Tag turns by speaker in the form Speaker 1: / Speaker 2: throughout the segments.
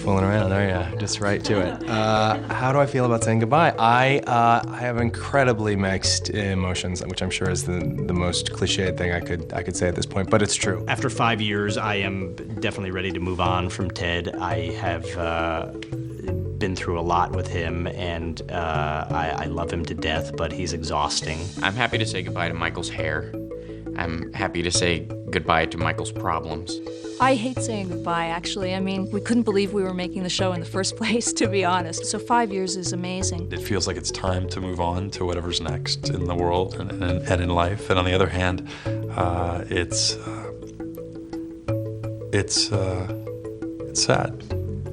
Speaker 1: fooling around, are you? Just right to it. How do I feel about saying goodbye? I have incredibly mixed emotions, which I'm sure is the most cliched thing I could say at this point, but it's true.
Speaker 2: After 5 years, I am definitely ready to move on from Ted. I have been through a lot with him, and I love him to death, but he's exhausting.
Speaker 3: I'm happy to say goodbye to Michael's hair. I'm happy to say goodbye to Michael's problems.
Speaker 4: I hate saying goodbye, actually. I mean, we couldn't believe we were making the show in the first place, to be honest. So 5 years is amazing.
Speaker 5: It feels like it's time to move on to whatever's next in the world and in life. And on the other hand, it's sad.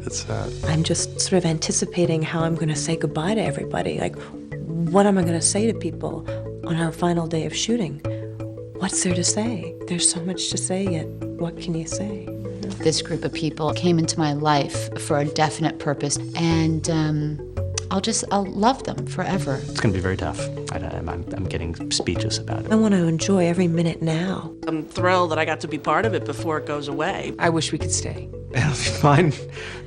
Speaker 5: It's sad.
Speaker 6: I'm just sort of anticipating how I'm going to say goodbye to everybody. Like, what am I going to say to people on our final day of shooting? What's there to say? There's so much to say, yet what can you say?
Speaker 7: This group of people came into my life for a definite purpose, and I'll love them forever.
Speaker 2: It's going to be very tough. I'm getting speechless about it.
Speaker 6: I want to enjoy every minute now.
Speaker 8: I'm thrilled that I got to be part of it before it goes away.
Speaker 9: I wish we could stay.
Speaker 10: It'll be fine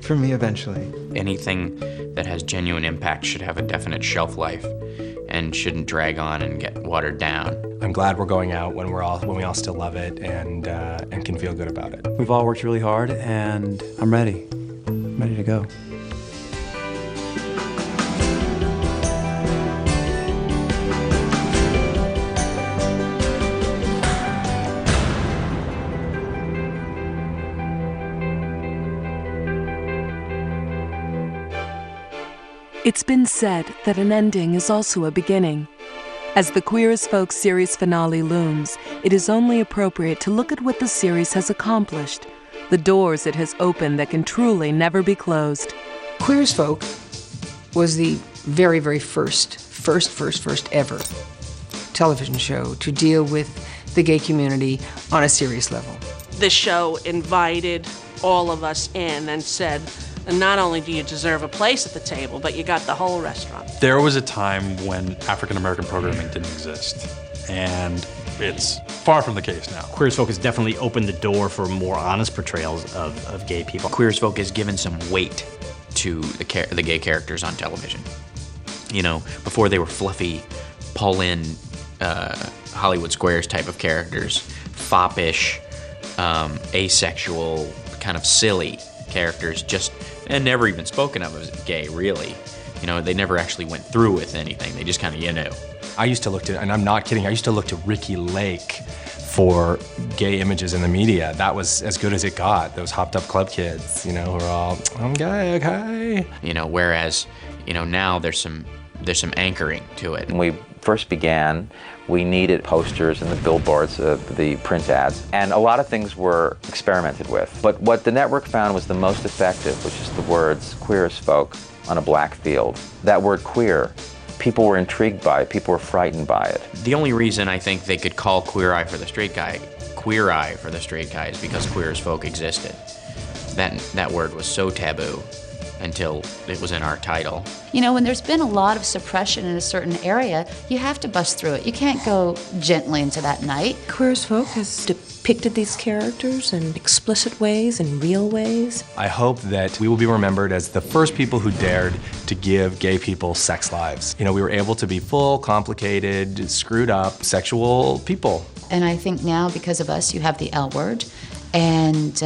Speaker 10: for me eventually.
Speaker 3: Anything that has genuine impact should have a definite shelf life and shouldn't drag on and get watered down.
Speaker 1: I'm glad we're going out when we all still love it and can feel good about it.
Speaker 10: We've all worked really hard, and I'm ready. I'm ready to go.
Speaker 11: It's been said that an ending is also a beginning. As the Queer as Folk series finale looms, it is only appropriate to look at what the series has accomplished, the doors it has opened that can truly never be closed.
Speaker 9: Queer as Folk was the very, very first ever television show to deal with the gay community on a serious level.
Speaker 8: The show invited all of us in and said, and not only do you deserve a place at the table, but you got the whole restaurant.
Speaker 5: There was a time when African-American programming didn't exist, and it's far from the case now.
Speaker 2: Queer as Folk has definitely opened the door for more honest portrayals of gay people.
Speaker 3: Queer as Folk has given some weight to the gay characters on television. You know, before they were fluffy, pull-in Hollywood Squares type of characters, foppish, asexual, kind of silly characters, and never even spoken of as gay, really. You know, they never actually went through with anything. They just kind of, you know.
Speaker 1: I used to look to, and I'm not kidding, I used to look to Ricky Lake for gay images in the media. That was as good as it got. Those hopped up club kids, you know, who are all, I'm gay, okay.
Speaker 3: You know, whereas, you know, now there's some anchoring to it.
Speaker 12: When we first began, we needed posters and the billboards, the print ads, and a lot of things were experimented with. But what the network found was the most effective, which is the words queer as folk on a black field. That word queer, people were intrigued by it, people were frightened by it.
Speaker 3: The only reason I think they could call Queer Eye for the Straight Guy Queer Eye for the Straight Guy is because Queer as Folk existed. That word was so taboo until it was in our title.
Speaker 7: You know, when there's been a lot of suppression in a certain area, you have to bust through it. You can't go gently into that night.
Speaker 6: Queer as Folk has depicted these characters in explicit ways and real ways.
Speaker 1: I hope that we will be remembered as the first people who dared to give gay people sex lives. You know, we were able to be full, complicated, screwed up, sexual people.
Speaker 7: And I think now, because of us, you have the L word, and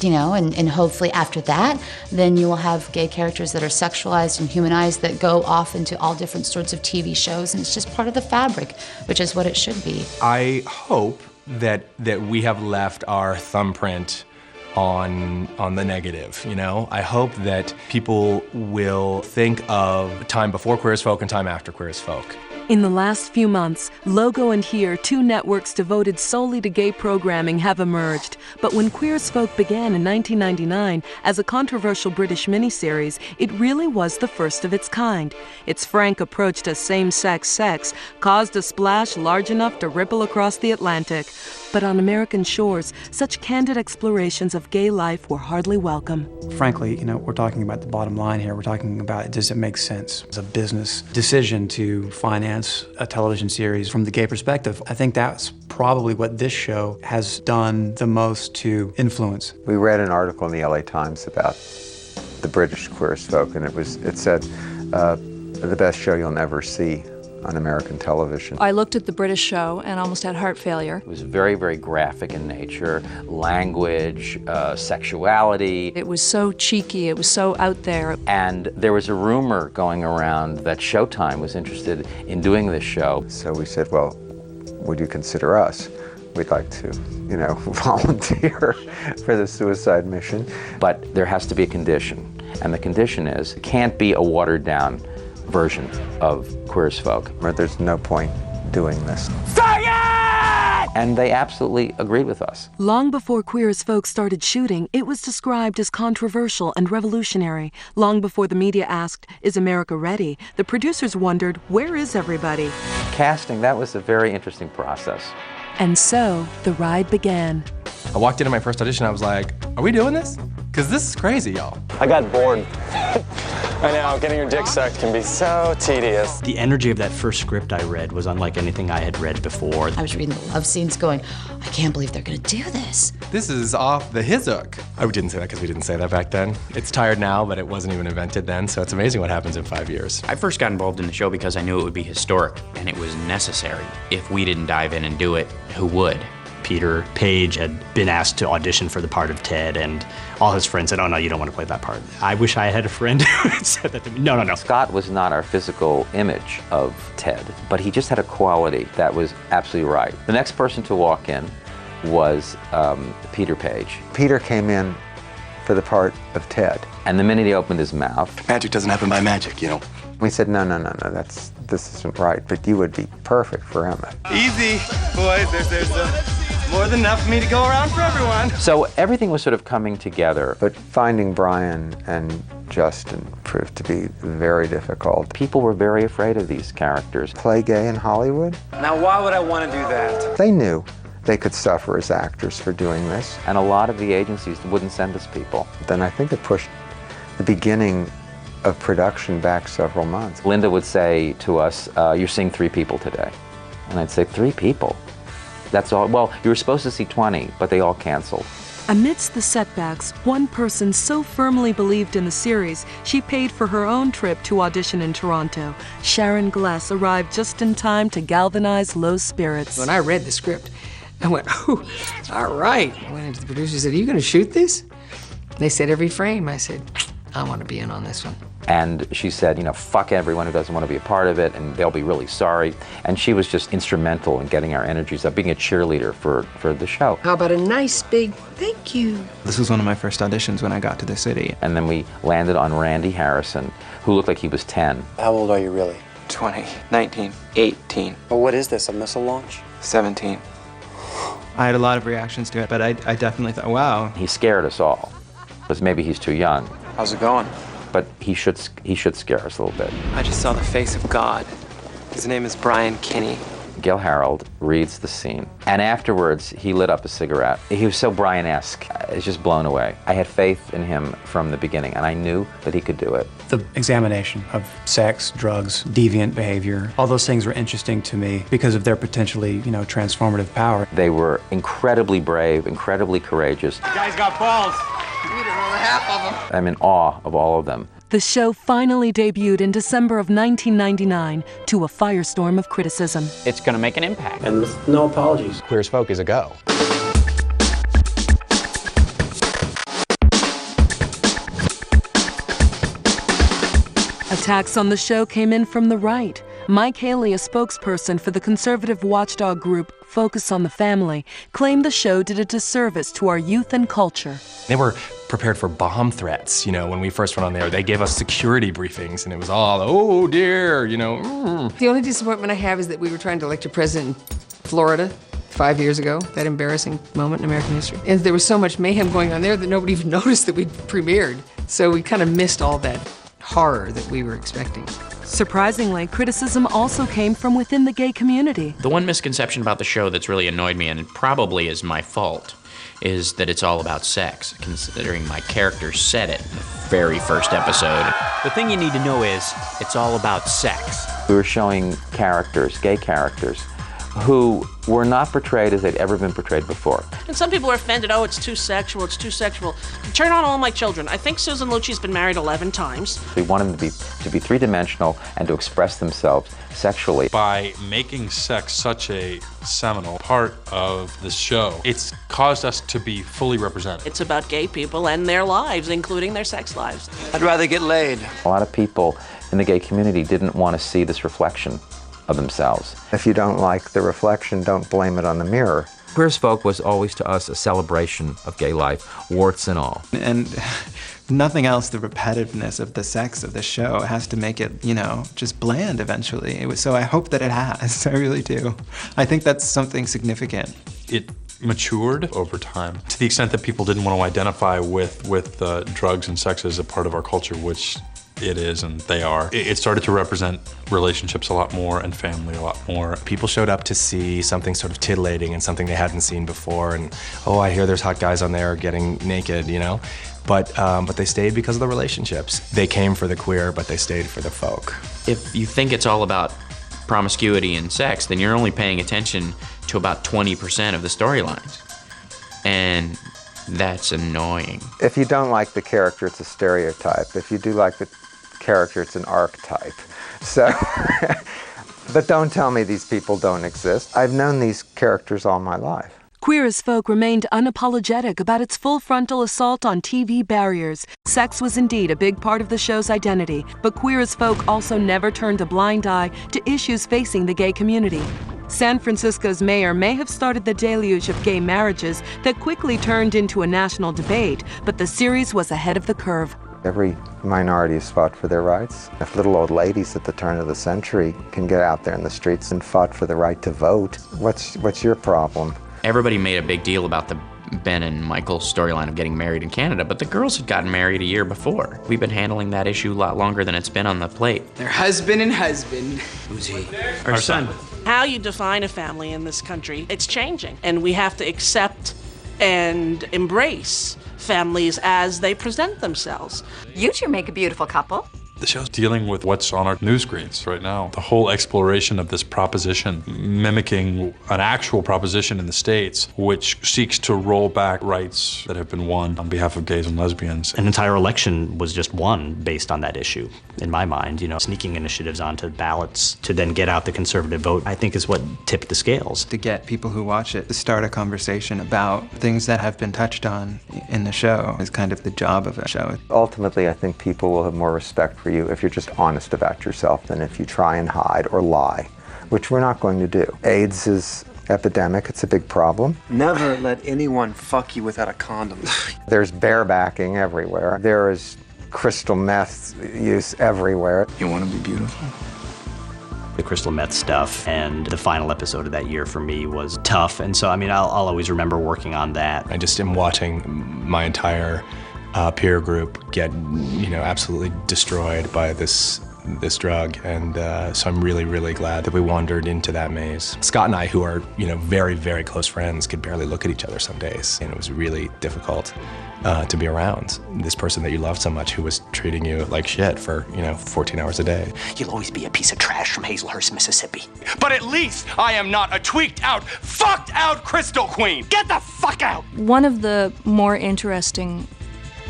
Speaker 7: you know, and hopefully after that, then you will have gay characters that are sexualized and humanized that go off into all different sorts of TV shows, and it's just part of the fabric, which is what it should be.
Speaker 1: I hope that we have left our thumbprint on the negative, you know? I hope that people will think of time before Queer as Folk and time after Queer as Folk.
Speaker 11: In the last few months, Logo and Here, two networks devoted solely to gay programming, have emerged. But when Queer as Folk began in 1999 as a controversial British miniseries, it really was the first of its kind. Its frank approach to same-sex sex caused a splash large enough to ripple across the Atlantic. But on American shores, such candid explorations of gay life were hardly welcome.
Speaker 10: Frankly, we're talking about the bottom line here. We're talking about, does it make sense? It's a business decision to finance a television series from the gay perspective. I think that's probably what this show has done the most to influence.
Speaker 12: We read an article in the LA Times about the British Queer as Folk, and it said, the best show you'll never see on American television.
Speaker 4: I looked at the British show and almost had heart failure.
Speaker 12: It was very, very graphic in nature, language, sexuality.
Speaker 4: It was so cheeky, it was so out there.
Speaker 12: And there was a rumor going around that Showtime was interested in doing this show. So we said, well, would you consider us? We'd like to, volunteer for the suicide mission. But there has to be a condition, and the condition is it can't be a watered-down version of Queer as Folk. There's no point doing this. And they absolutely agreed with us.
Speaker 11: Long before Queer as Folk started shooting, it was described as controversial and revolutionary. Long before the media asked, is America ready? The producers wondered, where is everybody?
Speaker 12: Casting, that was a very interesting process.
Speaker 11: And so, the ride began.
Speaker 1: I walked into my first audition, I was like, are we doing this? Because this is crazy, y'all.
Speaker 13: I got bored. I know, getting your dick sucked can be so tedious.
Speaker 2: The energy of that first script I read was unlike anything I had read before.
Speaker 7: I was reading the love scenes going, I can't believe they're gonna do this.
Speaker 1: This is off the his hook. I didn't say that because we didn't say that back then. It's tired now, but it wasn't even invented then, so it's amazing what happens in 5 years.
Speaker 3: I first got involved in the show because I knew it would be historic, and it was necessary. If we didn't dive in and do it, who would?
Speaker 2: Peter Page had been asked to audition for the part of Ted, and all his friends said, oh no, you don't want to play that part. I wish I had a friend who had said that to me. No.
Speaker 12: Scott was not our physical image of Ted, but he just had a quality that was absolutely right. The next person to walk in was Peter Page. Peter came in for the part of Ted, and the minute he opened his mouth...
Speaker 1: Magic doesn't happen by magic,
Speaker 12: We said, no, this isn't right, but you would be perfect for Emma.
Speaker 1: Easy, boys, there's more than enough for me to go around for everyone.
Speaker 12: So everything was sort of coming together, but finding Brian and Justin proved to be very difficult. People were very afraid of these characters. Play gay in Hollywood?
Speaker 13: Now, why would I want to do that?
Speaker 12: They knew they could suffer as actors for doing this, and a lot of the agencies wouldn't send us people. Then I think it pushed the beginning of production back several months. Linda would say to us, you're seeing 3 people today. And I'd say, 3 people? That's all? Well, you were supposed to see 20, but they all canceled.
Speaker 11: Amidst the setbacks, one person so firmly believed in the series, she paid for her own trip to audition in Toronto. Sharon Gless arrived just in time to galvanize low spirits.
Speaker 9: When I read the script, I went, oh, all right. I went into the producers and said, are you going to shoot this? They said every frame. I said, I want to be in on this one.
Speaker 12: And she said, fuck everyone who doesn't want to be a part of it, and they'll be really sorry. And she was just instrumental in getting our energies up, being a cheerleader for the show.
Speaker 9: How about a nice big thank you?
Speaker 14: This was one of my first auditions when I got to the city.
Speaker 12: And then we landed on Randy Harrison, who looked like he was 10.
Speaker 13: How old are you really?
Speaker 14: 20, 19, 18.
Speaker 13: Well, what is this, a missile launch?
Speaker 14: 17. I had a lot of reactions to it, but I definitely thought, wow.
Speaker 12: He scared us all, because maybe he's too young.
Speaker 13: How's it going?
Speaker 12: But he should scare us a little bit.
Speaker 14: I just saw the face of God. His name is Brian Kinney.
Speaker 12: Gil Harold reads the scene, and afterwards he lit up a cigarette. He was so Brian-esque. I was just blown away. I had faith in him from the beginning, and I knew that he could do it.
Speaker 10: The examination of sex, drugs, deviant behavior, all those things were interesting to me because of their potentially, transformative power.
Speaker 12: They were incredibly brave, incredibly courageous.
Speaker 13: You guys got balls. You need another half of them.
Speaker 12: I'm in awe of all of them.
Speaker 11: The show finally debuted in December of 1999 to a firestorm of criticism.
Speaker 3: It's going to make an impact.
Speaker 13: And with no apologies.
Speaker 1: Queer as Folk is a go.
Speaker 11: Attacks on the show came in from the right. Mike Haley, a spokesperson for the conservative watchdog group Focus on the Family, claimed the show did a disservice to our youth and culture.
Speaker 1: They were prepared for bomb threats, when we first went on there. They gave us security briefings, and it was all, oh dear,
Speaker 9: The only disappointment I have is that we were trying to elect a president in Florida 5 years ago, that embarrassing moment in American history. And there was so much mayhem going on there that nobody even noticed that we'd premiered. So we kind of missed all that horror that we were expecting.
Speaker 11: Surprisingly, criticism also came from within the gay community.
Speaker 3: The one misconception about the show that's really annoyed me, and it probably is my fault, is that it's all about sex, considering my character said it in the very first episode.
Speaker 15: The thing you need to know is, it's all about sex.
Speaker 12: We were showing characters, gay characters, who were not portrayed as they'd ever been portrayed before.
Speaker 8: And some people are offended, oh, it's too sexual, it's too sexual. Turn on all my children. I think Susan Lucci's been married 11 times.
Speaker 12: We wanted them to be three-dimensional and to express themselves sexually.
Speaker 5: By making sex such a seminal part of the show, it's caused us to be fully represented.
Speaker 8: It's about gay people and their lives, including their sex lives.
Speaker 14: I'd rather get laid.
Speaker 12: A lot of people in the gay community didn't want to see this reflection of themselves.
Speaker 16: If you don't like the reflection, don't blame it on the mirror.
Speaker 17: Queer as Folk was always to us a celebration of gay life, warts and all.
Speaker 14: And nothing else, the repetitiveness of the sex of the show has to make it, just bland eventually. So I hope that it has, I really do. I think that's something significant.
Speaker 5: It matured over time to the extent that people didn't want to identify with drugs and sex as a part of our culture, which it is, and they are. It started to represent relationships a lot more and family a lot more.
Speaker 1: People showed up to see something sort of titillating and something they hadn't seen before, and oh, I hear there's hot guys on there getting naked, But they stayed because of the relationships. They came for the queer, but they stayed for the folk.
Speaker 3: If you think it's all about promiscuity and sex, then you're only paying attention to about 20% of the storylines. And that's annoying.
Speaker 16: If you don't like the character, it's a stereotype. If you do like the character, it's an archetype. So, but don't tell me these people don't exist. I've known these characters all my life.
Speaker 11: Queer as Folk remained unapologetic about its full frontal assault on TV barriers. Sex was indeed a big part of the show's identity, but Queer as Folk also never turned a blind eye to issues facing the gay community. San Francisco's mayor may have started the deluge of gay marriages that quickly turned into a national debate, but the series was ahead of the curve.
Speaker 16: Every minority has fought for their rights. If little old ladies at the turn of the century can get out there in the streets and fought for the right to vote, what's your problem?
Speaker 3: Everybody made a big deal about the Ben and Michael storyline of getting married in Canada, but the girls had gotten married a year before. We've been handling that issue a lot longer than it's been on the plate.
Speaker 9: Their husband and husband. Who's he?
Speaker 3: Our son.
Speaker 8: How you define a family in this country, it's changing. And we have to accept and embrace families as they present themselves.
Speaker 18: You two make a beautiful couple.
Speaker 5: The show's dealing with what's on our news screens right now. The whole exploration of this proposition, mimicking an actual proposition in the States, which seeks to roll back rights that have been won on behalf of gays and lesbians.
Speaker 2: An entire election was just won based on that issue, in my mind. Sneaking initiatives onto ballots to then get out the conservative vote, I think is what tipped the scales.
Speaker 14: To get people who watch it to start a conversation about things that have been touched on in the show is kind of the job of a show.
Speaker 16: Ultimately, I think people will have more respect for you if you're just honest about yourself than if you try and hide or lie, which we're not going to do. AIDS is epidemic, it's a big problem.
Speaker 14: Never let anyone fuck you without a condom.
Speaker 16: There's barebacking everywhere. There is crystal meth use everywhere.
Speaker 14: You want to be beautiful?
Speaker 2: The crystal meth stuff and the final episode of that year for me was tough, and so I'll always remember working on that.
Speaker 1: I just am watching my entire peer group get, absolutely destroyed by this drug, and so I'm really, really glad that we wandered into that maze. Scott and I, who are, very, very close friends, could barely look at each other some days, and it was really difficult to be around this person that you loved so much who was treating you like shit for, 14 hours a day.
Speaker 15: You'll always be a piece of trash from Hazelhurst, Mississippi.
Speaker 19: But at least I am not a tweaked out, fucked out Crystal Queen. Get the fuck out!
Speaker 4: One of the more interesting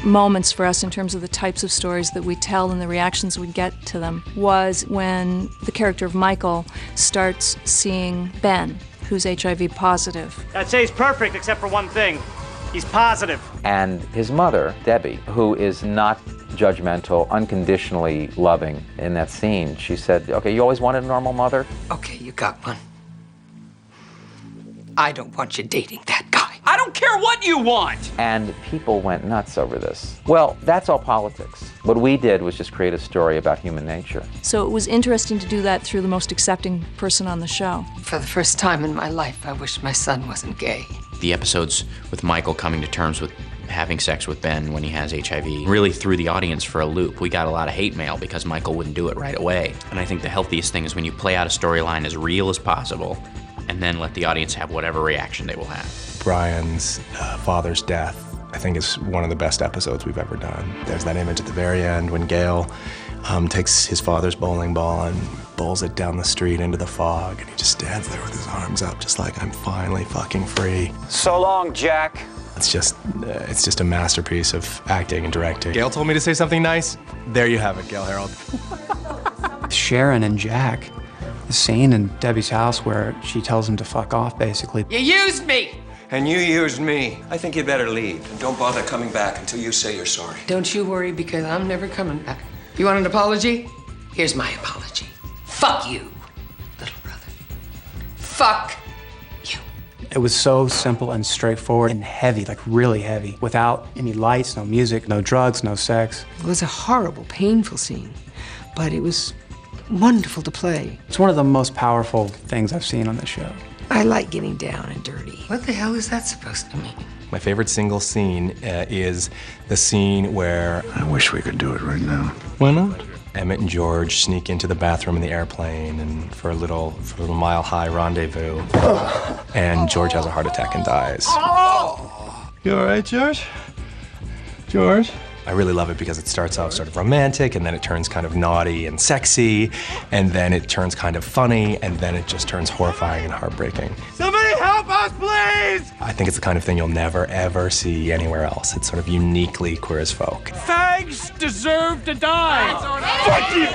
Speaker 4: moments for us in terms of the types of stories that we tell and the reactions we get to them was when the character of Michael starts seeing Ben, who's HIV positive.
Speaker 15: I'd say he's perfect except for one thing. He's positive.
Speaker 12: And his mother, Debbie, who is not judgmental, unconditionally loving in that scene, she said, okay, you always wanted a normal mother?
Speaker 9: Okay, you got one. I don't want you dating that guy.
Speaker 19: I don't care what you want!
Speaker 12: And people went nuts over this. Well, that's all politics. What we did was just create a story about human nature.
Speaker 4: So it was interesting to do that through the most accepting person on the show.
Speaker 9: For the first time in my life, I wish my son wasn't gay.
Speaker 3: The episodes with Michael coming to terms with having sex with Ben when he has HIV really threw the audience for a loop. We got a lot of hate mail because Michael wouldn't do it right away. And I think the healthiest thing is when you play out a storyline as real as possible and then let the audience have whatever reaction they will have.
Speaker 1: Brian's father's death, I think, is one of the best episodes we've ever done. There's that image at the very end when Gail takes his father's bowling ball and bowls it down the street into the fog, and he just stands there with his arms up, just like, I'm finally fucking free.
Speaker 13: So long, Jack.
Speaker 1: It's just a masterpiece of acting and directing. Gail told me to say something nice. There you have it, Gail Harold.
Speaker 10: Sharon and Jack, the scene in Debbie's house where she tells him to fuck off, basically.
Speaker 20: You used me!
Speaker 21: And you used me. I think you better leave. And don't bother coming back until you say you're sorry.
Speaker 20: Don't you worry, because I'm never coming back. You want an apology? Here's my apology. Fuck you, little brother. Fuck you.
Speaker 10: It was so simple and straightforward and heavy, like really heavy, without any lights, no music, no drugs, no sex.
Speaker 20: It was a horrible, painful scene, but it was wonderful to play.
Speaker 10: It's one of the most powerful things I've seen on the show.
Speaker 20: I like getting down and dirty. What the hell is that supposed to mean?
Speaker 1: My favorite single scene is the scene where...
Speaker 22: I wish we could do it right now.
Speaker 1: Why not? Emmett and George sneak into the bathroom in the airplane and for a little mile-high rendezvous. And George has a heart attack and dies.
Speaker 22: You all right, George? George?
Speaker 1: I really love it because it starts off sort of romantic, and then it turns kind of naughty and sexy, and then it turns kind of funny, and then it just turns horrifying and heartbreaking.
Speaker 19: Somebody help us, please!
Speaker 1: I think it's the kind of thing you'll never, ever see anywhere else. It's sort of uniquely Queer as Folk.
Speaker 19: Fags deserve to die! Fuck you!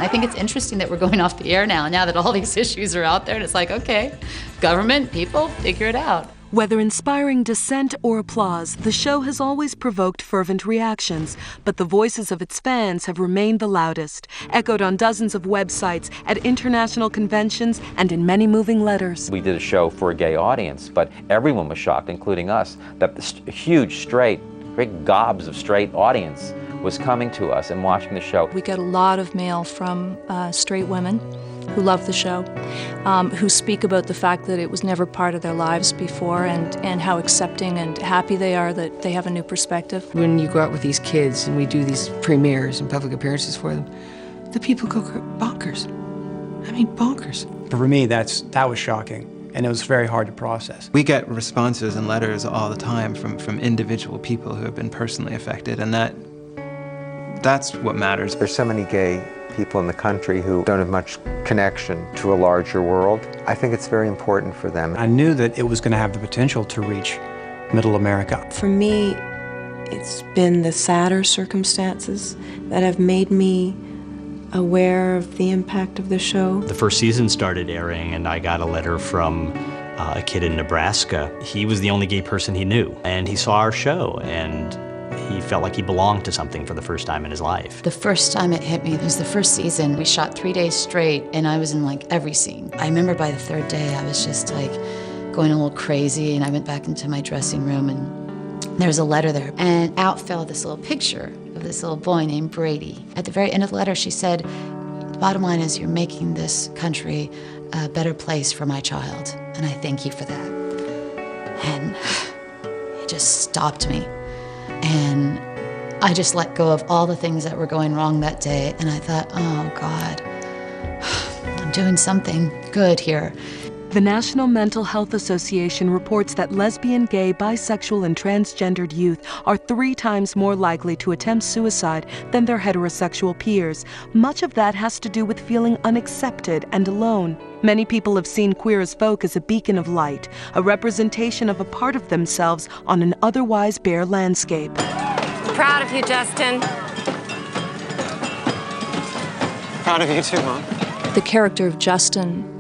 Speaker 7: I think it's interesting that we're going off the air now that all these issues are out there, and it's like, okay, government, people, figure it out.
Speaker 11: Whether inspiring dissent or applause, the show has always provoked fervent reactions, but the voices of its fans have remained the loudest, echoed on dozens of websites, at international conventions, and in many moving letters.
Speaker 12: We did a show for a gay audience, but everyone was shocked, including us, that this huge, great gobs of straight audience was coming to us and watching the show.
Speaker 4: We get a lot of mail from straight women who love the show, who speak about the fact that it was never part of their lives before, and how accepting and happy they are that they have a new perspective.
Speaker 20: When you go out with these kids and we do these premieres and public appearances for them, the people go bonkers. I mean, bonkers.
Speaker 10: For me, that was shocking. And it was very hard to process.
Speaker 14: We get responses and letters all the time from individual people who have been personally affected, and that's what matters.
Speaker 16: There's so many gay people in the country who don't have much connection to a larger world. I think it's very important for them.
Speaker 10: I knew that it was going to have the potential to reach Middle America.
Speaker 6: For me, it's been the sadder circumstances that have made me aware of the impact of the show.
Speaker 2: The first season started airing, and I got a letter from a kid in Nebraska. He was the only gay person he knew, and he saw our show, and he felt like he belonged to something for the first time in his life.
Speaker 7: The first time it hit me, it was the first season. We shot 3 days straight, and I was in like every scene. I remember by the third day, I was just like going a little crazy, and I went back into my dressing room, and there was a letter there. And out fell this little picture of this little boy named Brady. At the very end of the letter, she said, the bottom line is you're making this country a better place for my child, and I thank you for that. And it just stopped me. And I just let go of all the things that were going wrong that day, and I thought, oh God, I'm doing something good here.
Speaker 11: The National Mental Health Association reports that lesbian, gay, bisexual, and transgendered youth are 3 times more likely to attempt suicide than their heterosexual peers. Much of that has to do with feeling unaccepted and alone. Many people have seen Queer as Folk as a beacon of light, a representation of a part of themselves on an otherwise bare landscape.
Speaker 18: I'm proud of you, Justin.
Speaker 13: Proud of you too, Mom.
Speaker 4: The character of Justin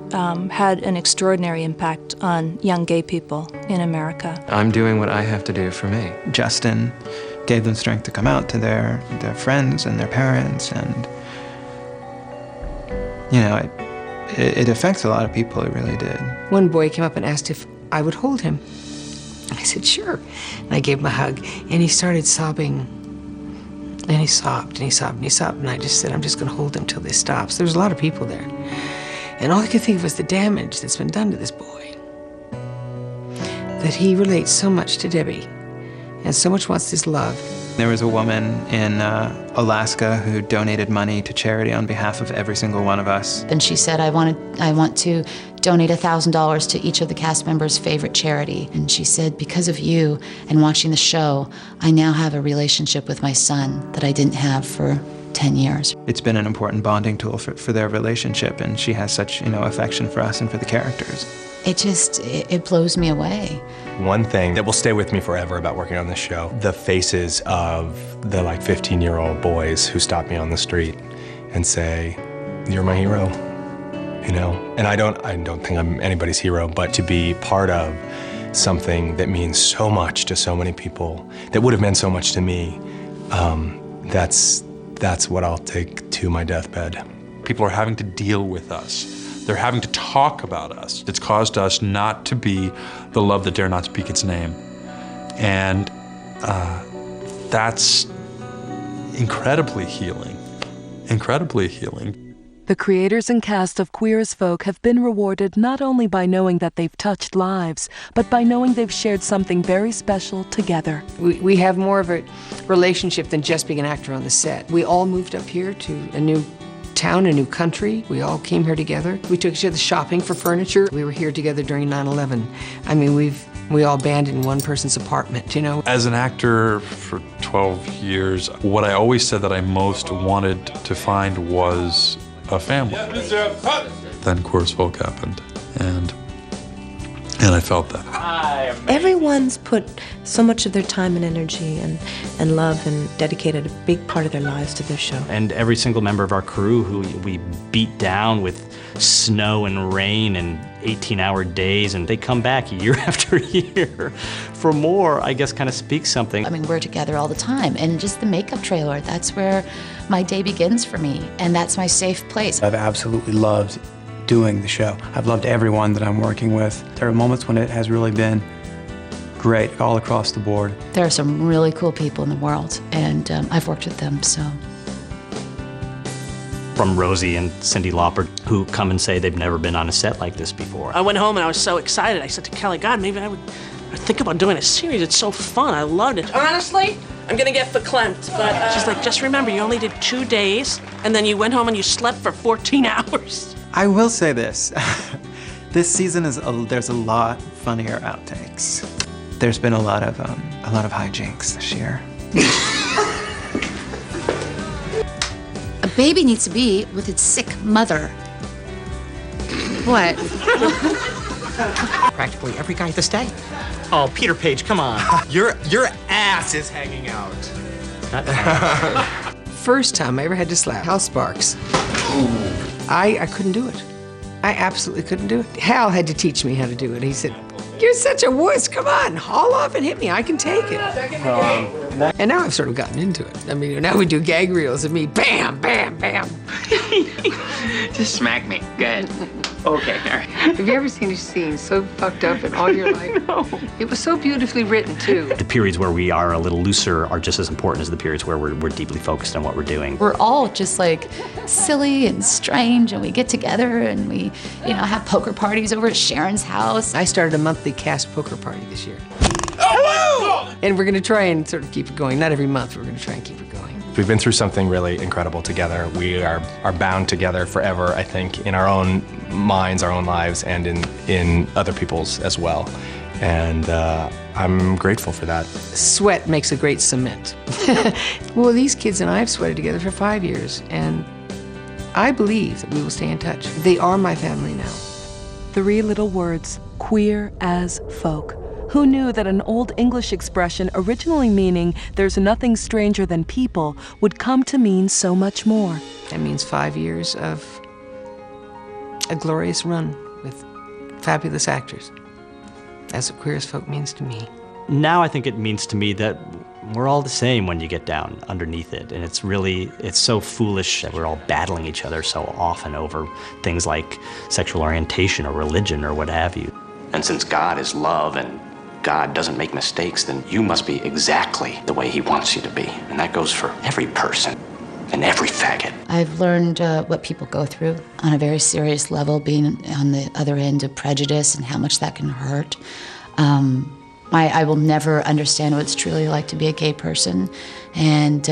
Speaker 4: had an extraordinary impact on young gay people in America.
Speaker 14: I'm doing what I have to do for me. Justin gave them strength to come out to their friends and their parents, and you know, it affects a lot of people. It really did.
Speaker 20: One boy came up and asked if I would hold him. I said, sure. And I gave him a hug, and he started sobbing. And he sobbed, and he sobbed, and he sobbed. And I just said, I'm just going to hold him till this stops. There was a lot of people there. And all I could think of was the damage that's been done to this boy. That he relates so much to Debbie. and so much wants this love.
Speaker 14: There was a woman in Alaska who donated money to charity on behalf of every single one of us.
Speaker 7: And she said, I want to donate $1,000 to each of the cast members' favorite charity. And she said, because of you and watching the show, I now have a relationship with my son that I didn't have for 10 years.
Speaker 14: It's been an important bonding tool for their relationship, and she has such, affection for us and for the characters.
Speaker 7: It blows me away.
Speaker 1: One thing that will stay with me forever about working on this show, the faces of the 15-year-old boys who stop me on the street and say, "You're my hero," And I don't think I'm anybody's hero, but to be part of something that means so much to so many people, that would have meant so much to me, that's what I'll take to my deathbed.
Speaker 5: People are having to deal with us. They're having to talk about us. It's caused us not to be the love that dare not speak its name. And that's incredibly healing. Incredibly healing.
Speaker 11: The creators and cast of Queer as Folk have been rewarded not only by knowing that they've touched lives, but by knowing they've shared something very special together.
Speaker 20: We have more of a relationship than just being an actor on the set. We all moved up here to a new town, a new country. We all came here together. We took each other shopping for furniture. We were here together during 9/11. I mean, we all banded in one person's apartment,
Speaker 5: As an actor for 12 years, what I always said that I most wanted to find was a family. Then Queer as Folk happened, and I felt that.
Speaker 6: Everyone's put so much of their time and energy and love and dedicated a big part of their lives to this show.
Speaker 2: And every single member of our crew who we beat down with snow and rain and 18-hour days, and they come back year after year for more, I guess kind of speaks something.
Speaker 7: I mean, we're together all the time, and just the makeup trailer, that's where my day begins for me, and that's my safe place.
Speaker 10: I've absolutely loved doing the show. I've loved everyone that I'm working with. There are moments when it has really been great all across the board.
Speaker 7: There are some really cool people in the world, and I've worked with them, so.
Speaker 2: From Rosie and Cyndi Lauper, who come and say they've never been on a set like this before.
Speaker 8: I went home and I was so excited. I said to Kelly, God, maybe I would think about doing a series. It's so fun. I loved it. Honestly, I'm gonna get verklempt, but she's like, just remember, you only did 2 days, and then you went home and you slept for 14 hours.
Speaker 14: I will say this. This season there's a lot funnier outtakes. There's been a lot of hijinks this year.
Speaker 7: A baby needs to be with its sick mother. What?
Speaker 17: Practically every guy at the state. Oh, Peter Page, come on. Your ass is hanging out.
Speaker 20: First time I ever had to slap Hal Sparks. I couldn't do it. I absolutely couldn't do it. Hal had to teach me how to do it. He said, "You're such a wuss. Come on, haul off and hit me. I can take it." And now I've sort of gotten into it. I mean, now we do gag reels of me, bam, bam, bam.
Speaker 17: Just smack me. Good. Okay, all right.
Speaker 20: Have you ever seen a scene so fucked up in all your life? No. It was so beautifully written, too.
Speaker 2: The periods where we are a little looser are just as important as the periods where we're deeply focused on what we're doing.
Speaker 7: We're all just like silly and strange, and we get together and we, have poker parties over at Sharon's house.
Speaker 20: I started a monthly cast poker party this year. Oh, and we're gonna try and sort of keep it going. Not every month, we're gonna try and keep it going.
Speaker 1: We've been through something really incredible together. We are bound together forever, I think, in our own minds, our own lives, and in other people's as well. And I'm grateful for that.
Speaker 20: Sweat makes a great cement. Well, these kids and I have sweated together for 5 years, and I believe that we will stay in touch. They are my family now.
Speaker 11: 3 little words, Queer as Folk. Who knew that an old English expression originally meaning there's nothing stranger than people would come to mean so much more?
Speaker 20: That means 5 years of a glorious run with fabulous actors. That's what Queer as Folk means to me.
Speaker 2: Now I think it means to me that we're all the same when you get down underneath it. And it's so foolish that we're all battling each other so often over things like sexual orientation or religion or what have you.
Speaker 19: And since God is love and God doesn't make mistakes, then you must be exactly the way he wants you to be. And that goes for every person and every faggot.
Speaker 7: I've learned what people go through on a very serious level, being on the other end of prejudice and how much that can hurt. I will never understand what it's truly like to be a gay person. And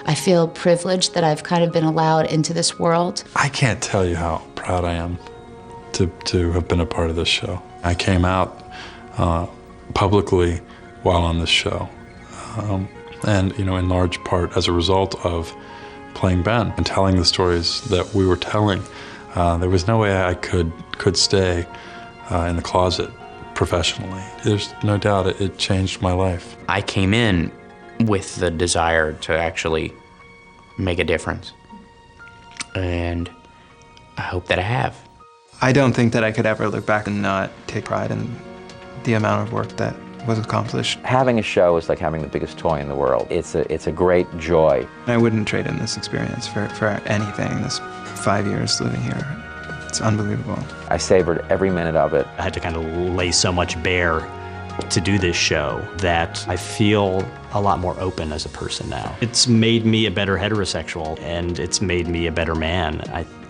Speaker 7: I feel privileged that I've kind of been allowed into this world.
Speaker 5: I can't tell you how proud I am to have been a part of this show. I came out publicly while on this show. And, you know, in large part as a result of playing Ben and telling the stories that we were telling. There was no way I could stay in the closet professionally. There's no doubt it changed my life.
Speaker 3: I came in with the desire to actually make a difference. And I hope that I have.
Speaker 14: I don't think that I could ever look back and not take pride in the amount of work that was accomplished.
Speaker 12: Having a show is like having the biggest toy in the world. It's a great joy.
Speaker 14: I wouldn't trade in this experience for anything, this 5 years living here. It's unbelievable.
Speaker 12: I savored every minute of it.
Speaker 2: I had to kind of lay so much bare to do this show that I feel a lot more open as a person now. It's made me a better heterosexual, and it's made me a better man,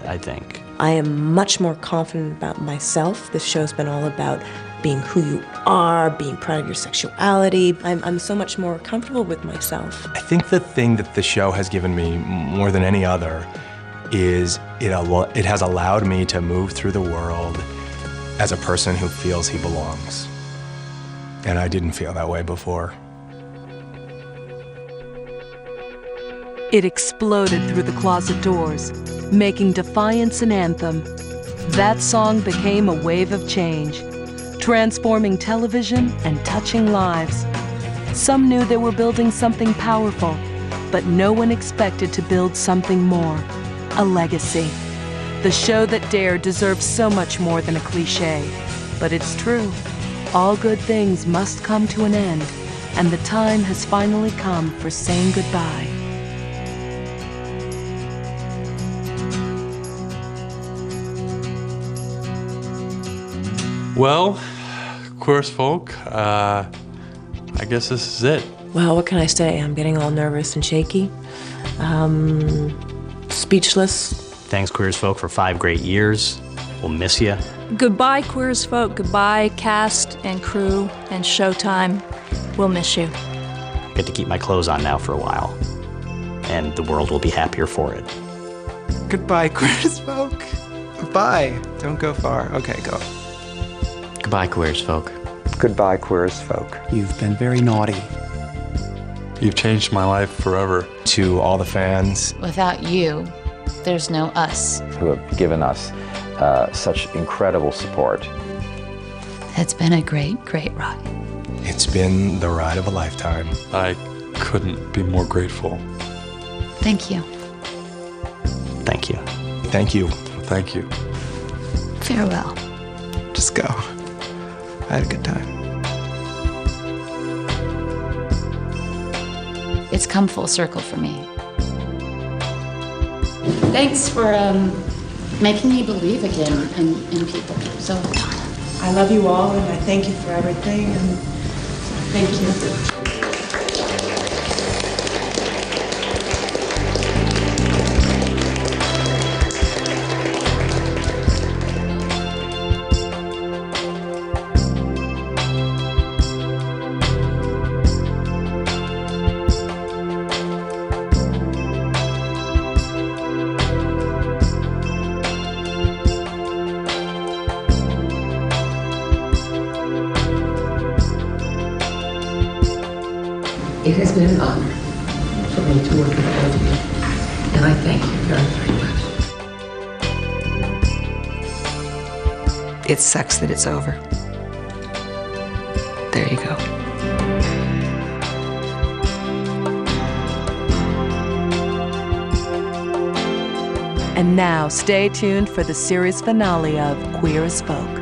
Speaker 2: I think.
Speaker 6: I am much more confident about myself. This show's been all about being who you are, being proud of your sexuality. I'm so much more comfortable with myself.
Speaker 1: I think the thing that the show has given me more than any other is it has allowed me to move through the world as a person who feels he belongs. And I didn't feel that way before.
Speaker 11: It exploded through the closet doors, making Defiance an anthem. That song became a wave of change, transforming television and touching lives. Some knew they were building something powerful, but no one expected to build something more, a legacy. The show that dared deserves so much more than a cliche, but it's true. All good things must come to an end, and the time has finally come for saying goodbye.
Speaker 5: Well, Queer as Folk, I guess this is it.
Speaker 6: Well, what can I say? I'm getting all nervous and shaky. Speechless.
Speaker 2: Thanks, Queer as Folk, for 5 great years. We'll miss you.
Speaker 4: Goodbye, Queer as Folk. Goodbye, cast and crew and Showtime. We'll miss you.
Speaker 2: Get to keep my clothes on now for a while, and the world will be happier for it.
Speaker 14: Goodbye, Queer as Folk. Bye. Don't go far. Okay, go.
Speaker 3: Goodbye, Queer as Folk.
Speaker 16: Goodbye, Queer as Folk.
Speaker 10: You've been very naughty.
Speaker 5: You've changed my life forever.
Speaker 1: To all the fans.
Speaker 7: Without you, there's no us.
Speaker 12: Who have given us such incredible support.
Speaker 7: It's been a great, great ride.
Speaker 1: It's been the ride of a lifetime.
Speaker 5: I couldn't be more grateful.
Speaker 7: Thank you.
Speaker 2: Thank you.
Speaker 1: Thank you.
Speaker 5: Thank you.
Speaker 7: Farewell.
Speaker 14: Just go. I had a good time.
Speaker 7: It's come full circle for me. Thanks for making me believe again in people. So
Speaker 6: I love you all, and I thank you for everything, and thank you.
Speaker 20: It has been an honor for me to work with all of you, and I thank you very, very much. It sucks that it's over. There you go.
Speaker 11: And now, stay tuned for the series finale of Queer as Folk.